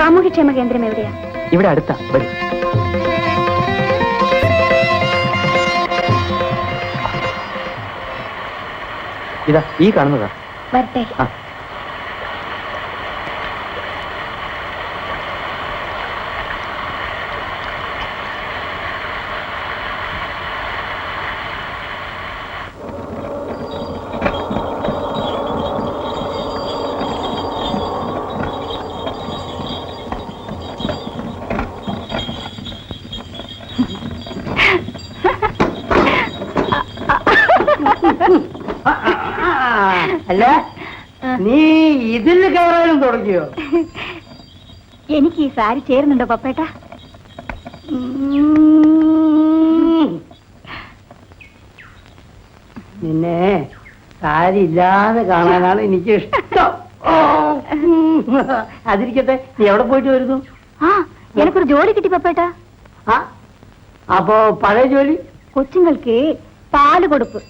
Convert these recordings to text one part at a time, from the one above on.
സാമൂഹ്യക്ഷേമ കേന്ദ്രം എവിടെയാ? ഇവിടെ അടുത്താ. വരും. ഇതാ ഈ കാണുന്നതാ. വരട്ടെ. അല്ല, നീ ഇതിൽ കയറാനും തുടങ്ങിയോ? എനിക്ക് ഈ സാരി ചേരുന്നുണ്ടോ പപ്പേട്ട? നിന്നെ സാരി ഇല്ലാതെ കാണാനാണ് എനിക്ക് ഇഷ്ടം. അതിരിക്കട്ടെ, നീ എവിടെ പോയിട്ട് വരുന്നു? എനിക്കൊരു ജോലി കിട്ടി പപ്പേട്ട. അപ്പോ പഴയ ജോലി? കൊച്ചുങ്ങൾക്ക് പാല് കൊടുപ്പ്.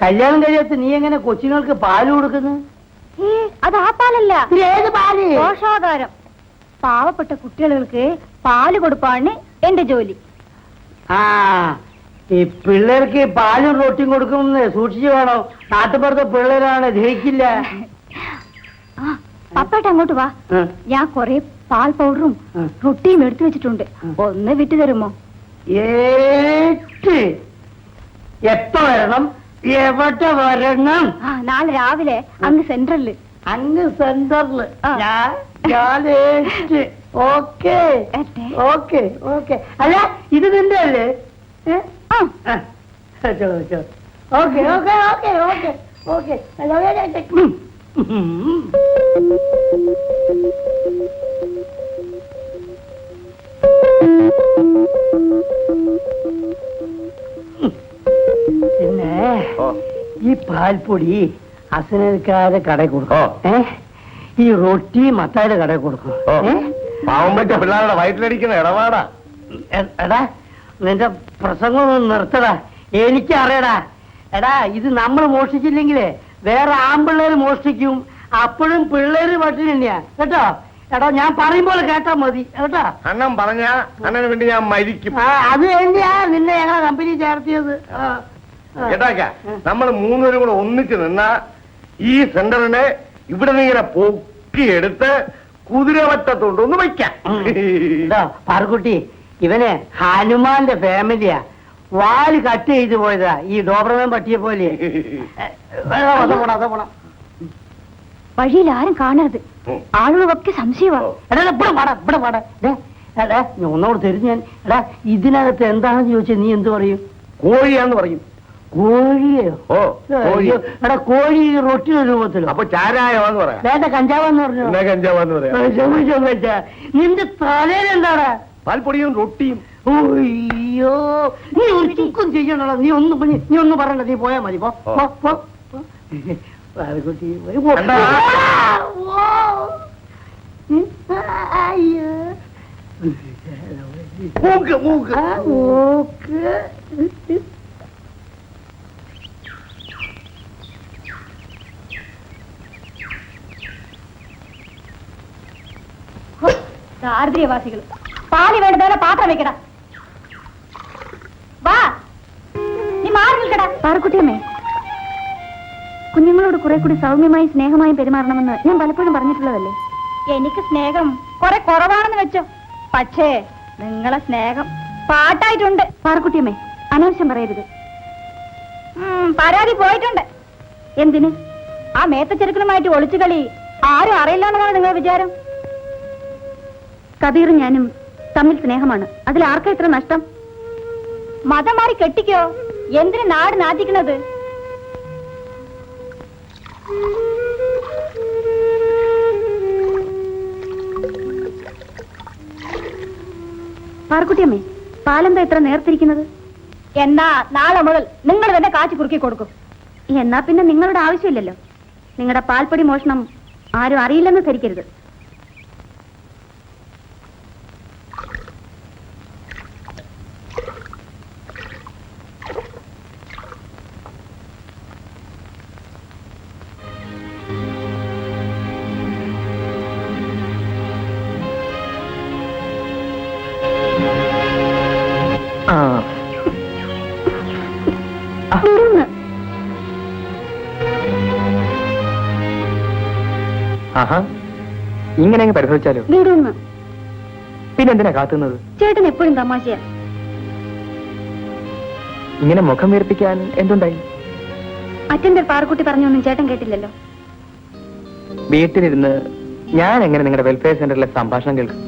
കല്യാണം കഴിയാത്ത നീ എങ്ങനെ കൊച്ചുങ്ങൾക്ക് പാല് കൊടുക്കുന്നു? അത് ആ പാലല്ല. ഏത് പാല്? പോഷാഹാരം. പാവപ്പെട്ട കുട്ടികൾക്ക് പാല് കൊടുപ്പാണ് എന്റെ ജോലി. ഈ പിള്ളേർക്ക് പാലും റൊട്ടിയും കൊടുക്കുമെന്ന് സൂക്ഷിച്ചു വേണോ. നാട്ടുപുറത്തെ പിള്ളേരാണ്, ദഹിക്കില്ല. പപ്പേട്ട അങ്ങോട്ട് വാ. ഞാൻ കൊറേ പാൽ പൗഡറും റൊട്ടിയും എടുത്തു വെച്ചിട്ടുണ്ട്. ഒന്ന് വിട്ടു തരുമോ? എപ്പോ വരണം? എവിടെ വരണം? നാളെ രാവിലെ അങ്ങ് സെന്ററില്. അങ്ങ് സെന്ററില്? Okay okay okay. അല്ല, ഇത് നിന്റെ അല്ലേ? ചലോ ചലോ. Okay okay okay okay okay. പിന്നെ ഈ പാൽപ്പൊടി അസനക്കാരെ കടയിൽ കൊടുക്കും. ഈ റൊട്ടി മത്തായുടെ കടയിൽ കൊടുക്കും. പിള്ളേരുടെ വയറ്റിലടിക്കുന്ന ഇടപാടാ. എടാ, നിന്റെ പ്രസംഗം നിർത്തടാ. എനിക്കറിയടാ. എടാ, ഇത് നമ്മൾ മോഷ്ടിച്ചില്ലെങ്കിലേ വേറെ ആൺപിള്ളേര് മോഷ്ടിക്കും. അപ്പോഴും പിള്ളേര് പട്ടിണി തന്നെയാ കേട്ടോ. എടാ, ഞാൻ പറയുമ്പോൾ കേട്ടാ മതി കേട്ടോ. അണ്ണൻ പറഞ്ഞ അണ്ണന് വേണ്ടി ഞാൻ മരിക്കും. അത് തന്നെയാ നിന്നെ ഞങ്ങളെ കമ്പനി ചേർത്തിയത്. കേട്ടാക്ക, നമ്മൾ മൂന്നുപേരും കൂടെ ഒന്നിച്ച് നിന്നാ ഈ സെന്ററിനെ ഇവിടെ നിന്ന് ഇങ്ങനെ പൊക്കിയെടുത്ത് കുതിരവട്ടത്തോണ്ടൊന്ന് വയ്ക്കാം. പാർക്കുട്ടി, ഇവനെ ഹനുമാന്റെ ഫാമിലിയാ. വാല് കട്ട് ചെയ്ത് പോയതാ ഈ ഡോബർമാൻ പട്ടിയെ പോലെ. വഴിയിൽ ആരും കാണരുത്. ആളുകളൊക്കെ സംശയമാണ്. ഒന്നോട് തരും ഞാൻ. എടാ, ഇതിനകത്ത് എന്താണെന്ന് ചോദിച്ചാൽ നീ എന്ത് പറയും? കോഴിയാന്ന് പറയും. കോഴിയോ? എടാ, കോഴി റൊട്ടി രൂപത്തിലോ? അപ്പൊ ചാരായമാന്ന് പറയാം. വേണ്ട, കഞ്ചാവെന്ന് പറഞ്ഞു. കഞ്ചാവാന്ന് പറയാം. നിന്റെ തലയിലെന്താടാ? പാൽപ്പൊടിയും റൊട്ടിയും. അയ്യോ, നീ ഒരു ചുക്കും ചെയ്യണോ? നീ ഒന്നും പറയണ്ട. നീ പോയാ മതി. പാൽക്കുട്ടി ദാരിദ്ര്യവാസികൾ. പാല് വേണ്ടതോടെ പാത്രം വെക്കടാ. വാ, നീ മാറി നിൽക്കടാ. പാറക്കുട്ടിയമ്മേ, കുഞ്ഞുങ്ങളോട് കുറെ കൂടി സൗമ്യമായി സ്നേഹമായും പെരുമാറണമെന്ന് ഞാൻ പലപ്പോഴും പറഞ്ഞിട്ടുള്ളതല്ലേ. എനിക്ക് സ്നേഹം കുറെ കുറവാണെന്ന് വെച്ചോ. പക്ഷേ നിങ്ങളെ സ്നേഹം പാട്ടായിട്ടുണ്ട്. പാറക്കുട്ടിയമ്മേ, അനാവശ്യം പറയരുത്. പരാതി പോയിട്ടുണ്ട്. എന്തിന്? ആ മേത്തച്ചെറുക്കനുമായിട്ട് ഒളിച്ചു കളി ആരും അറിയില്ലെന്നാണ് നിങ്ങളുടെ വിചാരം? കബീറും ഞാനും തമ്മിൽ സ്നേഹമാണ്. അതിൽ ആർക്കാ ഇത്ര നഷ്ടം? മതം മാറി കെട്ടിക്കോ. എന്തിന് നാട് നാറ്റിക്കുന്നത്? പാർക്കുട്ടിയമ്മേ, പാലെന്താ ഇത്ര നേർത്തിരിക്കുന്നത്? എന്നാ നാളെ മുതൽ നിങ്ങൾ തന്നെ കാച്ചി കുറുക്കി കൊടുക്കും. എന്നാ പിന്നെ നിങ്ങളുടെ ആവശ്യമില്ലല്ലോ. നിങ്ങളുടെ പാൽപ്പൊടി മോഷണം ആരും അറിയില്ലെന്ന് ധരിക്കരുത്. വിടുന്ന്. ആഹാ, ഇങ്ങനെ അങ്ങ് പരിശോധിച്ചാലോ? വിടുന്ന്. പിന്നെന്തിനാ കാത്തുന്നത്? ചേട്ടൻ എപ്പോഴും തമാശയാ. ഇങ്ങനെ മുഖം വീർപ്പിക്കാൻ എന്തുണ്ടായി? അറ്റൻഡർ പാറക്കുട്ടി പറഞ്ഞൊന്നും ചേട്ടൻ കേട്ടില്ലല്ലോ. വീട്ടിലിരുന്ന് ഞാൻ എങ്ങനെ നിങ്ങളുടെ വെൽഫെയർ സെന്ററിലെ സംഭാഷണം കേൾക്കും?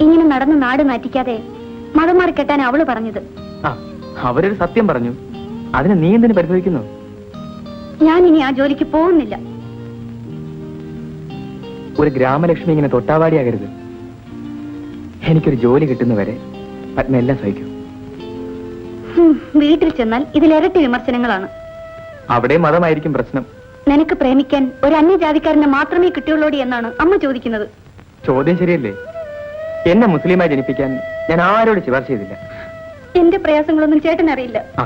ഇങ്ങനെ നടന്ന് നാട് നാറ്റിക്കാതെ മതം മാറി കെട്ടാൻ അവള് പറഞ്ഞത്. ആ, അവരൊരു സത്യം പറഞ്ഞു. അതിന് നീ എന്തിനു പരിശോധിക്കുന്നു? ഞാൻ ഇനി ആ ജോലിക്ക് പോകുന്നില്ല. ഒരു ഗ്രാമലക്ഷ്മി ഇങ്ങനെ തൊട്ടാവാടിയാകരുത്. എനിക്കൊരു ജോലി കിട്ടുന്നവരെ പത്മ എല്ലാം സഹിക്കും. വീട്ടിൽ ചെന്നാൽ ഇതിലിരട്ടി വിമർശനങ്ങളാണ്. അവിടെ മതമായിരിക്കും പ്രശ്നം. നിനക്ക് പ്രേമിക്കാൻ ഒരു അന്യജാതിക്കാരനെ മാത്രമേ കിട്ടിയുള്ളൂടി എന്നാണ് അമ്മ ചോദിക്കുന്നത്. ചോദ്യം ശരിയല്ലേ? എന്നെ മുസ്ലിമായി ജനിപ്പിക്കാൻ ഞാൻ ആരോട് ശുപാർശ ചെയ്തില്ല. എന്റെ പ്രയാസങ്ങളൊന്നും ചേട്ടൻ അറിയില്ല. ആ,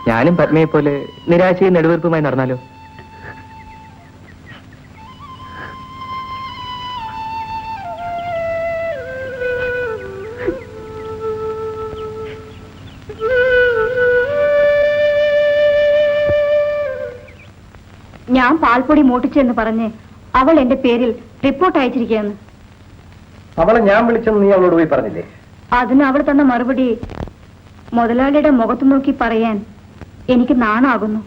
ഞാനും പത്മയെ പോലെ നിരാശയും നെടുവീർപ്പുമായി നടന്നാലോ? ഞാൻ പാൽപ്പൊടി മോട്ടിച്ചെന്ന് പറഞ്ഞ് അവൾ എന്റെ പേരിൽ റിപ്പോർട്ട് അയച്ചിരിക്കുകയെന്ന്. അവളെ ഞാൻ വിളിച്ചെന്ന് നീ അവളോട് പോയി പറഞ്ഞില്ലേ? അതിന് അവൾ തന്ന മറുപടി മുതലാളിയുടെ മുഖത്ത് നോക്കി പറയാൻ എനിക്ക് നാണാകുന്നു.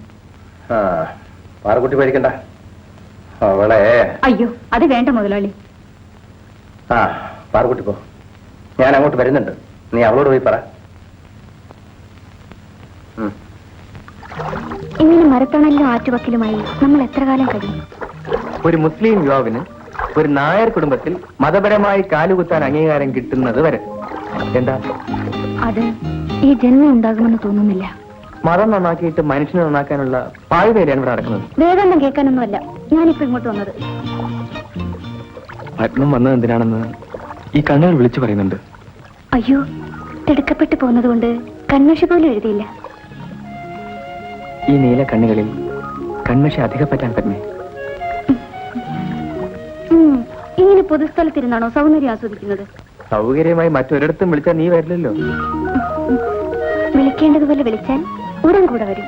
പാറക്കുട്ടി പേടിക്കണ്ട. അവളെ അയ്യോ, അത് വേണ്ട മുതലാളി. പാറക്കുട്ടി പോ, ഞാൻ അങ്ങോട്ട് വരുന്നുണ്ട്. നീ അവളോട് പോയി പറ. ഇങ്ങനെ മരത്തണലിലും ആറ്റുവക്കിലുമായി നമ്മൾ എത്ര കാലം കഴിയും? ഒരു മുസ്ലിം യുവാവിന് ഒരു നായർ കുടുംബത്തിൽ മതപരമായി കാലുകുത്താൻ അംഗീകാരം കിട്ടുന്നത് വരെ. എന്താ അത് ഈ ജന്മം ഉണ്ടാകുമെന്ന് തോന്നുന്നില്ല. മതം നന്നാക്കിയിട്ട് മനുഷ്യനെ നന്നാക്കാനുള്ള പാഴ്വേലയാണ് ഇവിടെ നടക്കുന്നത്. വേദാന്തം കേൾക്കാനൊന്നുമല്ല ഞാനിപ്പോ ഇങ്ങോട്ട് വന്നത്. പത്മം വന്നത് എന്തിനാണെന്ന് ഈ കണ്ണുകൾ വിളിച്ചു പറയുന്നുണ്ട്. അയ്യോ, തിടുക്കപ്പെട്ടു പോകുന്നതുകൊണ്ട് കൺമഷി പോലും എഴുതിയില്ല. ഈ നീല കണ്ണുകളിൽ കൺമഷി അധികപ്പറ്റാൻ പത്മേ. ഇങ്ങനെ പൊതുസ്ഥലത്തിരുന്നാണോ സൗന്ദര്യം ആസ്വദിക്കുന്നത്? സൗകര്യമായി മറ്റൊരിടത്തും വിളിച്ചാൽ നീ വരില്ലല്ലോ. വിളിക്കേണ്ടതുപോലെ വിളിച്ചാൽ ഉടൻ കൂടെ വരും.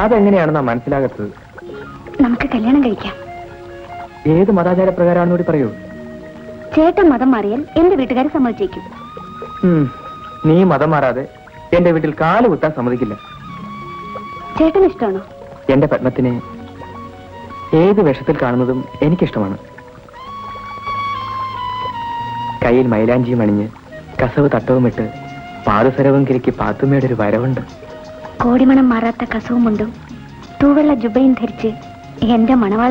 അതെങ്ങനെയാണെന്നാ മനസ്സിലാകത്തത്? നമുക്ക് കല്യാണം കഴിക്കാം. ഏത് മതാചാര പ്രകാരമാണെന്ന് കൂടി പറയൂ. ചേട്ടൻ മതം മാറിയാൽ എന്റെ വീട്ടുകാർ സമ്മതിച്ചേക്കും. നീ മതം മാറാതെ എന്റെ വീട്ടിൽ കാല് കുത്താൻ സമ്മതിക്കില്ല. ചേട്ടന് ഇഷ്ടമാണോ? എന്റെ പത്മത്തിനെ ഏത് വേഷത്തിൽ കാണുന്നതും എനിക്കിഷ്ടമാണ്. കയ്യിൽ മൈലാഞ്ചിയും അണിഞ്ഞ് കസവ് തട്ടവുമിട്ട് പാദസരവും കിരിക്ക് പാത്തുമ്മയുടെ ഒരു വരവുണ്ട്. കോടിമണം മാറാത്ത കസവും മുണ്ടും തൂവെള്ള ജുബയും ധരിച്ച് എന്റെ മണവാള